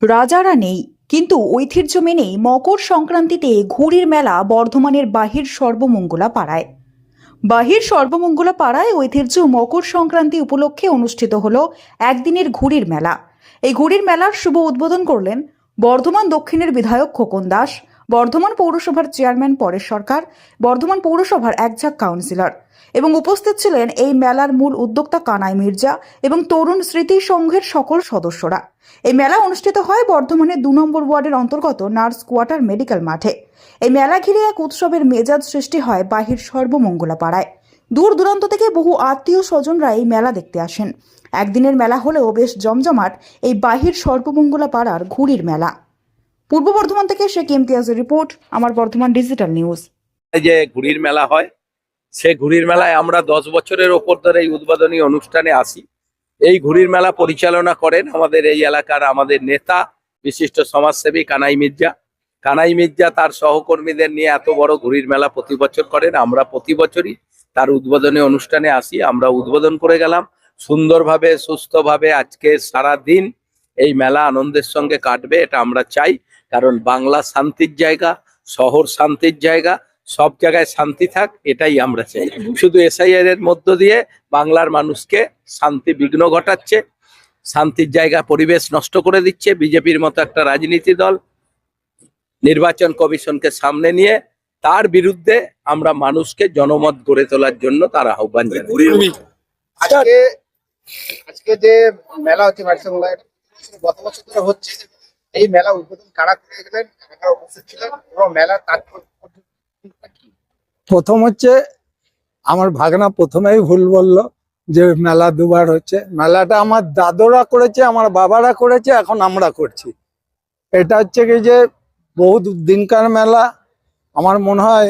রাজারা নেই, কিন্তু ঐতিহ্য মেনেই মকর সংক্রান্তিতে ঘুড়ির মেলা বর্ধমানের বাহির সর্বমঙ্গলা পাড়ায়। বাহির সর্বমঙ্গলা পাড়ায় ঐতিহ্য মকর সংক্রান্তি উপলক্ষে অনুষ্ঠিত হলো একদিনের ঘুড়ির মেলা। এই ঘুড়ির মেলার শুভ উদ্বোধন করলেন বর্ধমান দক্ষিণের বিধায়ক খোকন দাস, বর্ধমান পৌরসভার চেয়ারম্যান পরেশ সরকার, বর্ধমান পৌরসভার একঝাঁক কাউন্সিলর এবং উপস্থিত ছিলেন এই মেলার মূল উদ্যোক্তা কানাই মির্জা এবং তরুণ স্মৃতি সংঘের সকল সদস্যরা। এই মেলা অনুষ্ঠিত হয় বর্ধমানের ২ নম্বর ওয়ার্ডের অন্তর্গত নার্স কোয়ার্টার মেডিকেল মাঠে। এই মেলা ঘিরে এক উৎসবের মেজাজ সৃষ্টি হয় বাহির সর্বমঙ্গলা পাড়ায়। দূর দূরান্ত থেকে বহু আত্মীয় স্বজনরা এই মেলা দেখতে আসেন। একদিনের মেলা হলেও বেশ জমজমাট এই বাহির সর্বমঙ্গলা পাড়ার ঘুড়ির মেলা। পূর্ব বর্ধমান থেকে শেখ ইমতিয়াজের রিপোর্ট, আমার বর্ধমান ডিজিটাল নিউজ। যে ঘুড়ির মেলা হয়, সেই ঘুড়ির মেলায় আমরা 10 বছরের ওপর ধরে এই উদ্বোধনী অনুষ্ঠানে আসি। এই ঘুড়ির মেলা পরিচালনা করেন আমাদের এই এলাকার আমাদের নেতা, বিশিষ্ট সমাজসেবী কানাই মির্জা। কানাই মির্জা তার সহকর্মীদের নিয়ে এত বড় ঘুড়ির মেলা প্রতি বছর করেন। আমরা প্রতি বছরই তার উদ্বোধনী অনুষ্ঠানে আসি। আমরা উদ্বোধন করে গেলাম সুন্দরভাবে, সুস্থভাবে। আজকে সারা দিন এই মেলা আনন্দের সঙ্গে কাটবে, এটা আমরা চাই। কারণ বাংলা শান্তির জায়গা, শহর শান্তির জায়গা, সব জায়গায় শান্তি থাক, এটাই আমরা চাই। শুধু এসআইআর এর মধ্য দিয়ে বাংলার মানুষকে শান্তি বিঘ্ন ঘটাচ্ছে, শান্তির জায়গা পরিবেশ নষ্ট করে দিচ্ছে বিজেপির মতো একটা রাজনীতি দল। নির্বাচন কমিশনকে সামনে নিয়ে তার বিরুদ্ধে আমরা মানুষকে জনমত গড়ে তোলার জন্য তার আহ্বান জানাই। আজকে যে মেলা হচ্ছে গত বছর ধরে হচ্ছে, এই মেলা উদ্বোধন কারা করে গেলেন, কারা উপস্থিত ছিলেন এবং মেলার তাৎপর্য কি? প্রথম হচ্ছে আমার ভাগনা প্রথমেই ভুল বলল যে মেলা দুবার হচ্ছে। মেলাটা আমার দাদুরা করেছে, আমার বাবারা করেছে, এখন আমরা করছি। এটা হচ্ছে কি যে বহু দিনকার মেলা। আমার মনে হয়,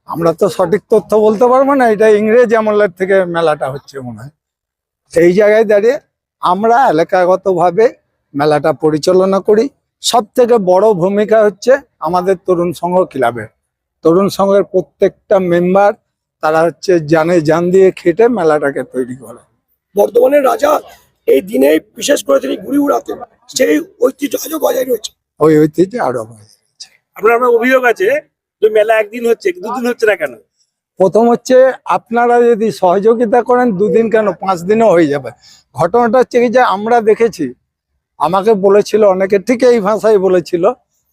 আমরা তো সঠিক তথ্য বলতে পারবো না, এটা ইংরেজ আমলের থেকে মেলাটা হচ্ছে মনে হয়। এই জায়গায় দাঁড়িয়ে আমরা এলাকাগতভাবে মেলাটা পরিচালনা করি। সব থেকে বড় ভূমিকা হচ্ছে আমাদের তরুণ সংঘ ক্লাবের। তরুণ সংঘের প্রত্যেকটা মেম্বার, তারা হচ্ছে জান দিয়ে খেটে মেলাটাকে তৈরি করে। বর্ধমানের রাজা এই দিনে বিশেষ করে তিনি ঘুড়ি উড়াতেন, সেই ঐতিহ্য আজও বজায় রয়েছে। ওই ঐতিহ্য আরো বজায় রয়েছে। আপনার অভিযোগ আছে যে মেলা একদিন হচ্ছে, 2 দিন হচ্ছে না কেন? প্রথম হচ্ছে আপনারা যদি সহযোগিতা করেন 2 দিন কেন, 5 দিনও হয়ে যাবে। ঘটনাটা হচ্ছে কি যে আমরা দেখেছি, আমাকে বলেছিল অনেকে, ঠিক এই ভাষায় বলেছিল।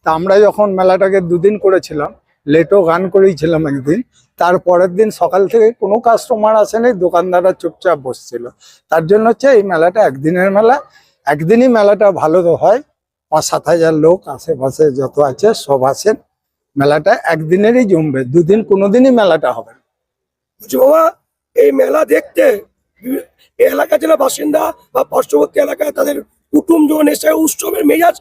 তা আমরা যখন মেলাটাকে 2 দিন করেছিলাম, লেটো গান করেছিলাম একদিন, তারপরের দিন সকাল থেকে কোনো কাস্টমার আসেনি, দোকানদাররা চুপচাপ বসছিল। তার জন্য হচ্ছে এই মেলাটা একদিনের মেলা। একদিনই মেলাটা ভালো হয়, 5-7 হাজার লোক আশেপাশে যত আছে সব আসেন। মেলাটা একদিনেরই জমবে, 2 দিন কোনোদিনই মেলাটা হবে না। বলছি বাবা, এই মেলা দেখতে এই এলাকার যারা বাসিন্দা বা পার্শ্ববর্তী এলাকায় তাদের কুটুমজন এসে উৎসবের মেজাজ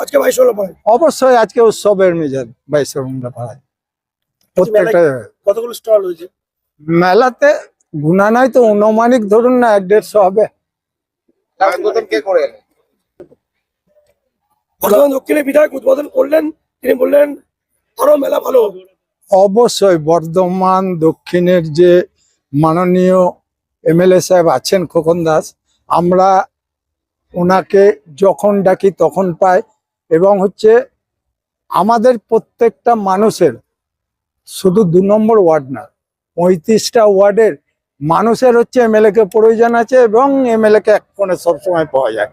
আজকে 22 পাড়ায়। অবশ্যই আজকে উৎসবের মেজাজ 22 পাড়ায় প্রত্যেকটা। কতগুলো স্টল হয়েছে মেলাতে? গুনা নাই তো, অনুমানিক ধরুন না 150 হবে। উদ্বোধন কে করে এলেন? বর্ধমান দক্ষিণের বিধায়ক উদ্বোধন করলেন, তিনি বললেন আরো মেলা ভালো হবে। অবশ্যই বর্ধমান দক্ষিণের যে মাননীয় এমএলএ সাহেব আছেন খোকন দাস, আমরা ওনাকে যখন ডাকি তখন পাই। এবং হচ্ছে আমাদের প্রত্যেকটা মানুষের, শুধু 2 নম্বর ওয়ার্ড না, 35টা ওয়ার্ডের মানুষের হচ্ছে এমএলএ কে প্রয়োজন আছে, এবং এমএলএ কে এক ফোনে সবসময় পাওয়া যায়।